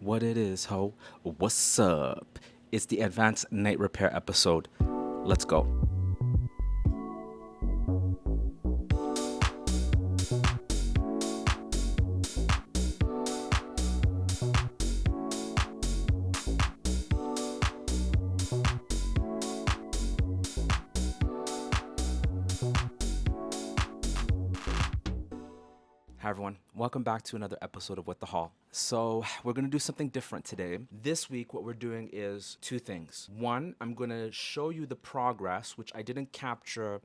What it is, ho? What's up? It's the Advanced Night Repair episode. Let's go. Hi everyone, welcome back to another episode of What the Haul. So we're gonna do something different today. This week what we're doing is two things. One, I'm gonna show you the progress, which I didn't capture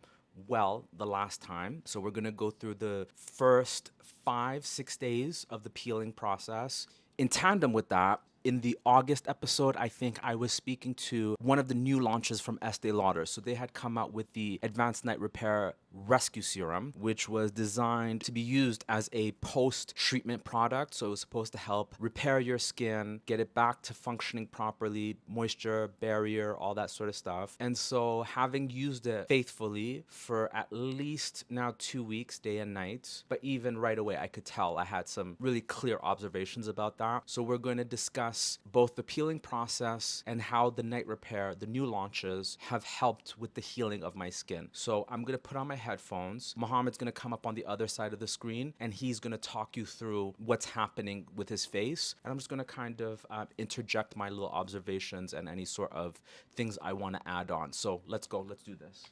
well the last time. So we're gonna go through the first 5-6 days of the peeling process. In tandem with that, in the August episode, I think I was speaking to one of the new launches from Estée Lauder. So they had come out with the Advanced Night Repair Rescue Serum, which was designed to be used as a post-treatment product. So it was supposed to help repair your skin, get it back to functioning properly, moisture, barrier, all that sort of stuff. And so having used it faithfully for at least now 2 weeks, day and night, but even right away, I could tell I had some really clear observations about that. So we're going to discuss both the peeling process and how the night repair, the new launches, have helped with the healing of my skin. So I'm going to put on my headphones. Mohammed's going to come up on the other side of the screen and he's going to talk you through what's happening with his face. And I'm just going to kind of interject my little observations and any sort of things I want to add on. So let's go. Let's do this.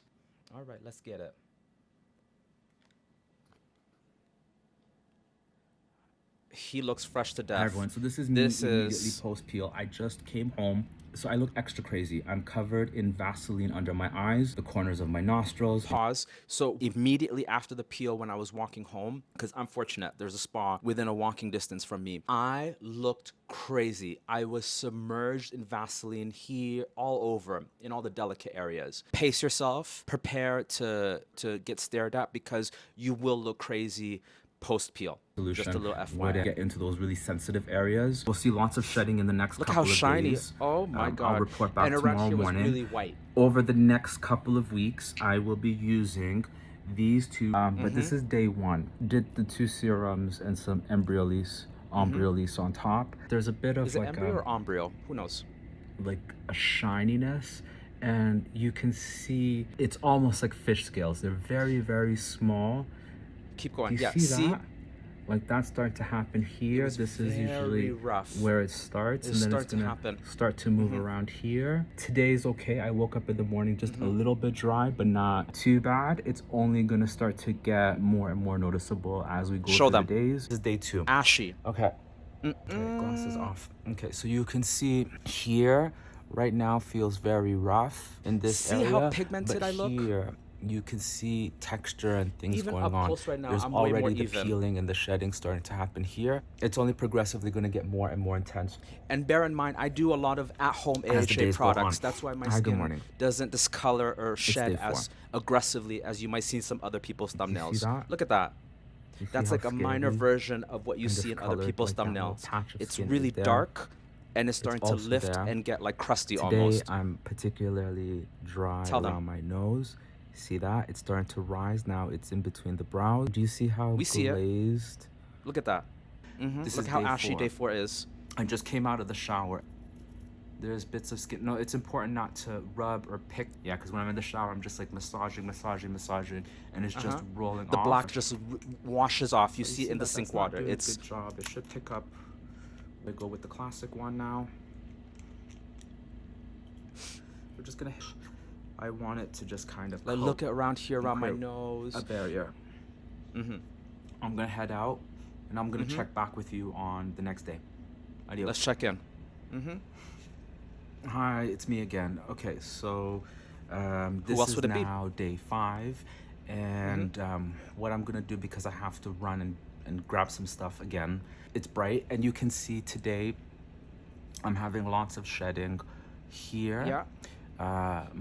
All right, let's get it. He looks fresh to death. Hi everyone, so this is me immediately post-peel. I just came home, so I look extra crazy. I'm covered in Vaseline under my eyes, the corners of my nostrils. Pause. So immediately after the peel, when I was walking home, because I'm fortunate, there's a spa within a walking distance from me, I looked crazy. I was submerged in Vaseline here, all over, in all the delicate areas. Pace yourself, prepare to get stared at because you will look crazy post-peel. Just a little FYI. Where to get into those really sensitive areas. We'll see lots of shedding in the next couple of days. Look how shiny. Oh my God. I'll report back and around tomorrow here was morning. really white. Over the next couple of weeks, I will be using these two, but this is day one. Did the two serums and some Embryolisse on top. There's a bit of Is like it embryo or embryo? Who knows? like a shininess, and you can see it's almost like fish scales. They're very, very small. Keep going. Do you see that? Like that's starting to happen here. This is usually rough. where it starts, and then it's gonna start to move around here. Today's okay. I woke up in the morning just a little bit dry, but not too bad. It's only gonna start to get more and more noticeable as we go through the days. This is day 2. Ashy. Okay. Okay, glasses off. Okay, so you can see here right now feels very rough in this area. See how pigmented but I look? Here you can see texture and things Even going up on. close right now, There's I'm way more already the even. peeling and the shedding starting to happen here. It's only progressively going to get more and more intense. And bear in mind, I do a lot of at-home AHA products. That's why my skin doesn't discolor or shed as aggressively as you might see in some other people's thumbnails. Look at that. That's like a minor version of what you see in other people's thumbnails. It's really dark and it's starting to lift and get like crusty almost. Today I'm particularly dry around my nose. See that? It's starting to rise now. It's in between the brows. Do you see how glazed? Look at that. Look how ashy day 4 is. I just came out of the shower. There's bits of skin. No, it's important not to rub or pick. Yeah, because when I'm in the shower, I'm just like massaging, and it's just rolling off. The black just washes off. You see it in the sink water. It's good job. It should pick up. We go with the classic one now. We're just gonna. I want it to just kind of like look around here, around my nose. A barrier. I'm gonna head out, and I'm gonna check back with you on the next day. Adios. Let's check in. Hi, it's me again. Okay, so this is now day 5, and what I'm gonna do, because I have to run and grab some stuff again. It's bright, and you can see today I'm having lots of shedding here. Yeah.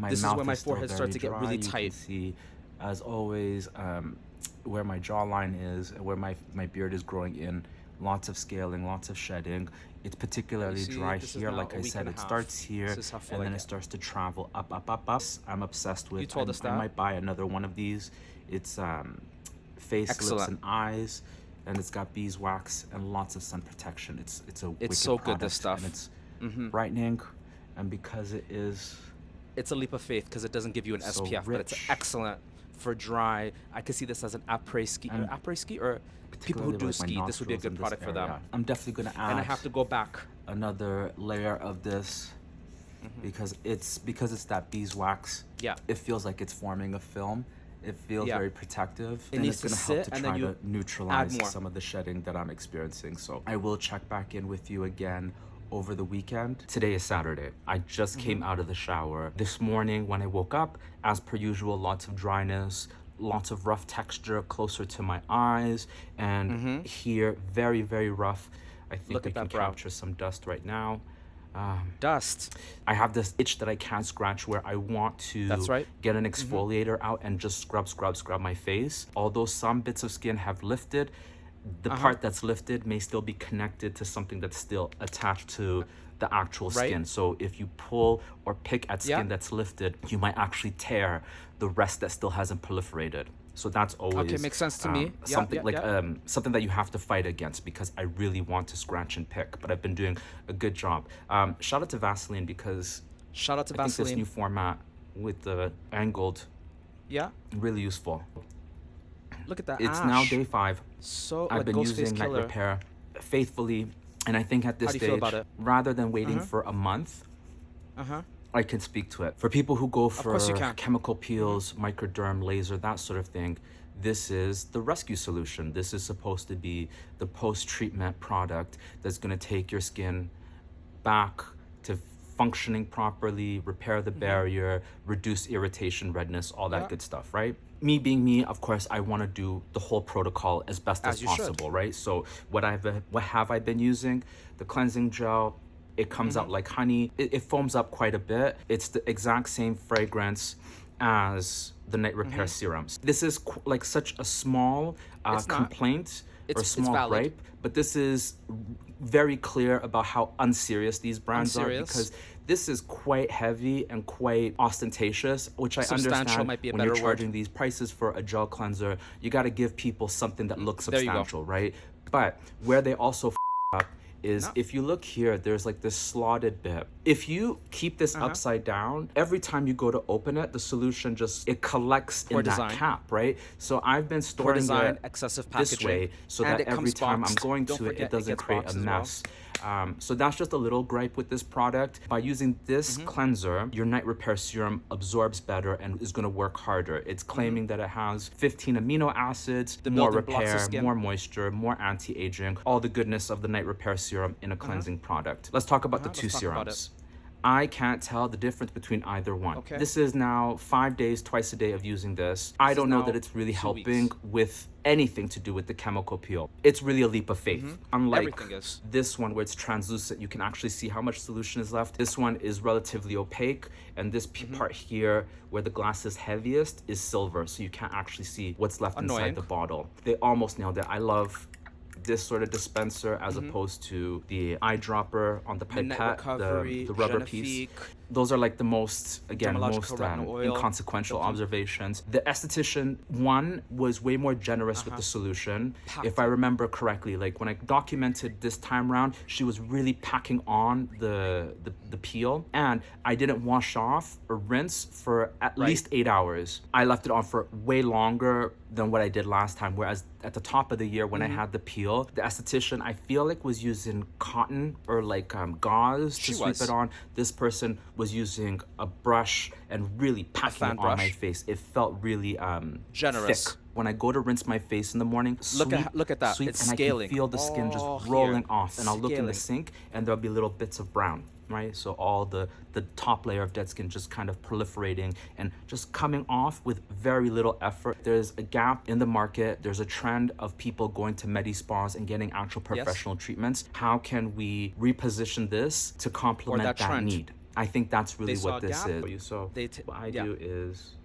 This is where my forehead starts to get really tight. You can see, as always, where my jawline is, where my beard is growing in. Lots of scaling, lots of shedding. It's particularly dry here. Like I said, it starts here and then it starts to travel up. I'm obsessed with. I might buy another one of these. It's face, lips, and eyes. and it's got beeswax and lots of sun protection. It's a wicked so product, good, this stuff. and it's brightening, and because it is, it's a leap of faith because it doesn't give you an so SPF, but it's rich. excellent for dry. I could see this as an après ski, or people who Particularly do like my ski. This would be a nostrils good in this product for them. area. I'm definitely gonna add And I have to go back. another layer of this because it's that beeswax. Yeah. It feels like it's forming a film. It feels Yeah. very protective, It and needs it's to gonna help sit, to and then try you to add neutralize more. some of the shedding that I'm experiencing. So I will check back in with you again over the weekend. Today is Saturday. I just came out of the shower. This morning when I woke up, as per usual, lots of dryness, lots of rough texture closer to my eyes, and here, very, very rough. I think Look we at can that brow. capture some dust right now. Dust. I have this itch that I can't scratch where I want to That's right. get an exfoliator out and just scrub my face. Although some bits of skin have lifted, the part that's lifted may still be connected to something that's still attached to the actual Right. skin. So if you pull or pick at skin Yeah. that's lifted, you might actually tear the rest that still hasn't proliferated. So that's always Okay, makes sense to me. Yeah, something yeah. something that you have to fight against because I really want to scratch and pick, but I've been doing a good job. Shout out to Vaseline because Shout out to I think this Vaseline. new format with the angled, Yeah. really useful. Look at that. It's ash. now day 5. So I've like been Ghostface using Night Killer. Repair faithfully, and I think at this How do you stage, feel about it? rather than waiting for a month, I can speak to it. For people who go for course you can. chemical peels, microderm, laser, that sort of thing, this is the rescue solution. This is supposed to be the post-treatment product that's going to take your skin back to functioning properly, repair the barrier, reduce irritation, redness, all that Yeah. good stuff, right? Me being me, of course, I want to do the whole protocol as best as you should. possible, right? So what have I been using? The cleansing gel. It comes out like honey. It foams up quite a bit. It's the exact same fragrance as the Night Repair serums. This is like such a small It's not. complaint or It's small valid. gripe, but this is very clear about how unserious these brands are Unserious. because this is quite heavy and quite ostentatious, which I Substantial understand. might be a When you're better word. charging these prices for a gel cleanser, you got to give people something that looks There you go. substantial, right? But where they also up is No. if you look here, there's like this slotted bit. If you keep this upside down, every time you go to open it, the solution it collects Poor in design. that cap, right? So I've been Poor storing design, it excessive this packaging. way so And that it every comes time boxed. I'm going Don't to it, forget, it doesn't gets create boxed a as well. mess. So that's just a little gripe with this product. By using this cleanser, your Night Repair serum absorbs better and is going to work harder. It's claiming that it has 15 amino acids, more building blocks of repair, skin. more moisture, more anti-aging, all the goodness of the Night Repair serum in a cleansing product. Let's talk about the two let's talk about serums. I can't tell the difference between either one. Okay. This is now 5 days, twice a day of using this. I don't know now that it's really 2 helping weeks. with anything to do with the chemical peel. It's really a leap of faith. Unlike Everything is. this one where it's translucent, you can actually see how much solution is left. This one is relatively opaque, and this part here where the glass is heaviest is silver, so you can't actually see what's left Annoying. inside the bottle. They almost nailed it. I love this sort of dispenser as opposed to the eyedropper on the Midnight pipette, Recovery, the rubber piece. Genifique, Those are like the most, again, Dermalogica most retinol oil. inconsequential observations. The esthetician one was way more generous with the solution. Packed If I remember correctly, like when I documented this time around, she was really packing on the peel, and I didn't wash off or rinse for at least 8 hours. I left it on for way longer than what I did last time, whereas at the top of the year when I had the peel, the esthetician I feel like was using cotton or like gauze to sweep it on. This person was using a brush and really packing fan it on my brush. face. It felt really Generous. thick. When I go to rinse my face in the morning, Look at that. sweep, It's and scaling. I can feel the skin just Oh, here. rolling off. And I'll look in the Scaling. sink and there'll be little bits of brown, right? So all the top layer of dead skin just kind of proliferating and just coming off with very little effort. There's a gap in the market. There's a trend of people going to medi spas and getting actual professional treatments. How can we reposition this to complement that that trend. need? I think that's really They saw what a this gap. is. So what I do is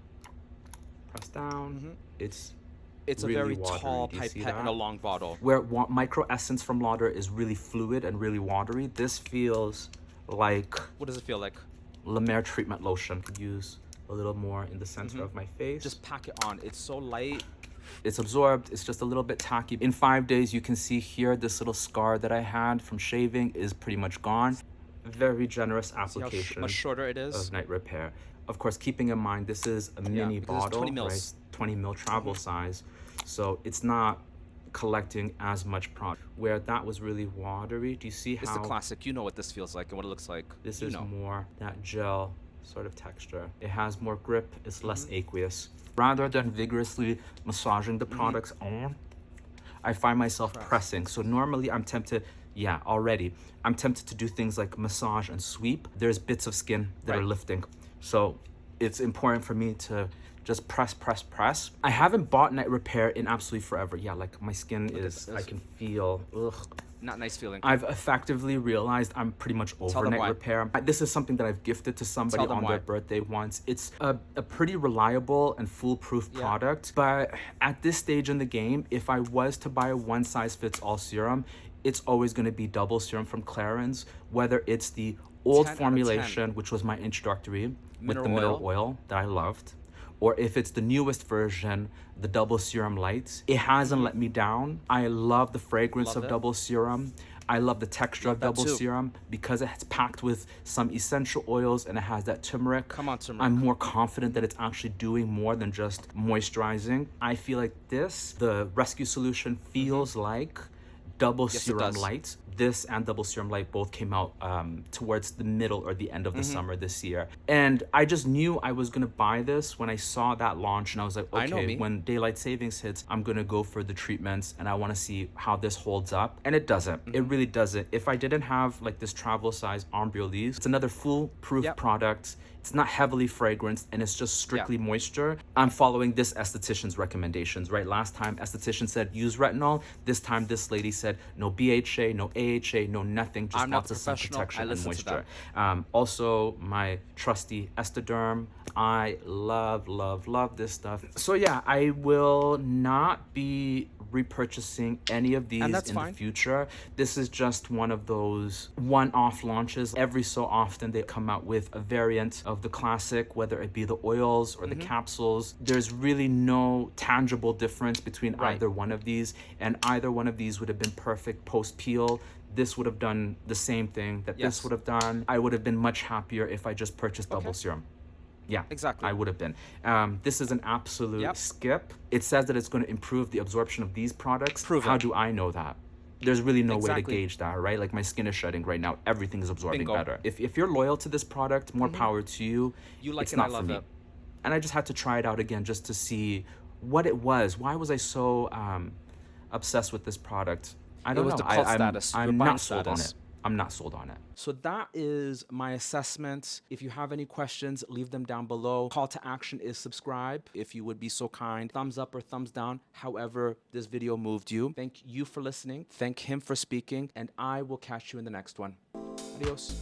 press down. It's It's really a very watery. tall Do you see pipette in that? a long bottle. Where micro essence from Lauder is really fluid and really watery, this feels like What does it feel like? La Mer treatment lotion. Could use a little more in the center of my face. Just pack it on. It's so light. It's absorbed. It's just a little bit tacky. In 5 days, you can see here, this little scar that I had from shaving is pretty much gone. Very generous application. See how much shorter it is? Of night repair. Of course, keeping in mind, this is a mini bottle, 20 mils. right? 20 mil travel size. So it's not collecting as much product. Where that was really watery. Do you see how? It's the classic. You know what this feels like and what it looks like. This is more that gel sort of texture. It has more grip. It's less aqueous. Rather than vigorously massaging the products on, I find myself pressing. So normally I'm tempted, I'm tempted to do things like massage and sweep. There's bits of skin that are lifting. So it's important for me to just press. I haven't bought night repair in absolutely forever. Yeah, like my skin is, I can feel, not nice feeling. I've effectively realized I'm pretty much over night repair. This is something that I've gifted to somebody on their birthday once. It's a pretty reliable and foolproof product, but at this stage in the game, if I was to buy a one-size-fits-all serum, it's always going to be double serum from Clarins, whether it's the old formulation, which was my introductory with the mineral oil that I loved, or if it's the newest version, the double serum light. It hasn't let me down. I love the fragrance of double serum. I love the texture of double serum because it's packed with some essential oils and it has that turmeric. Come on, turmeric. I'm more confident that it's actually doing more than just moisturizing. I feel like the rescue solution feels like double serum light. This and double serum light both came out towards the middle or the end of the summer this year. And I just knew I was going to buy this when I saw that launch, and I was like, okay, when daylight savings hits, I'm going to go for the treatments and I want to see how this holds up. And it doesn't. It really doesn't. If I didn't have like this travel size ombre leaves, it's another foolproof product. It's not heavily fragranced and it's just strictly moisture. I'm following this esthetician's recommendations, right? Last time esthetician said use retinol. This time this lady said no BHA, no AHA, no nothing, just lots of sun protection and moisture. Also my trusty Estederm. I love this stuff. So yeah, I will not be repurchasing any of these in the future. This is just one of those one-off launches. Every so often they come out with a variant of the classic, whether it be the oils or the capsules. There's really no tangible difference between either one of these, and either one of these would have been perfect post-peel. This would have done the same thing that this would have done. I would have been much happier if I just purchased double serum. Yeah, exactly. I would have been. This is an absolute skip. It says that it's going to improve the absorption of these products. How do I know that? There's really no way to gauge that, right? Like my skin is shedding right now. Everything is absorbing better. If you're loyal to this product, more power to you. You like it's it, not I love for me. it. And I just had to try it out again just to see what it was. Why was I so obsessed with this product? I don't know. The cult status. I'm not sold on it. I'm not sold on it. So that is my assessment. If you have any questions, leave them down below. Call to action is subscribe, if you would be so kind. Thumbs up or thumbs down, however this video moved you. Thank you for listening. Thank him for speaking. And I will catch you in the next one. Adios.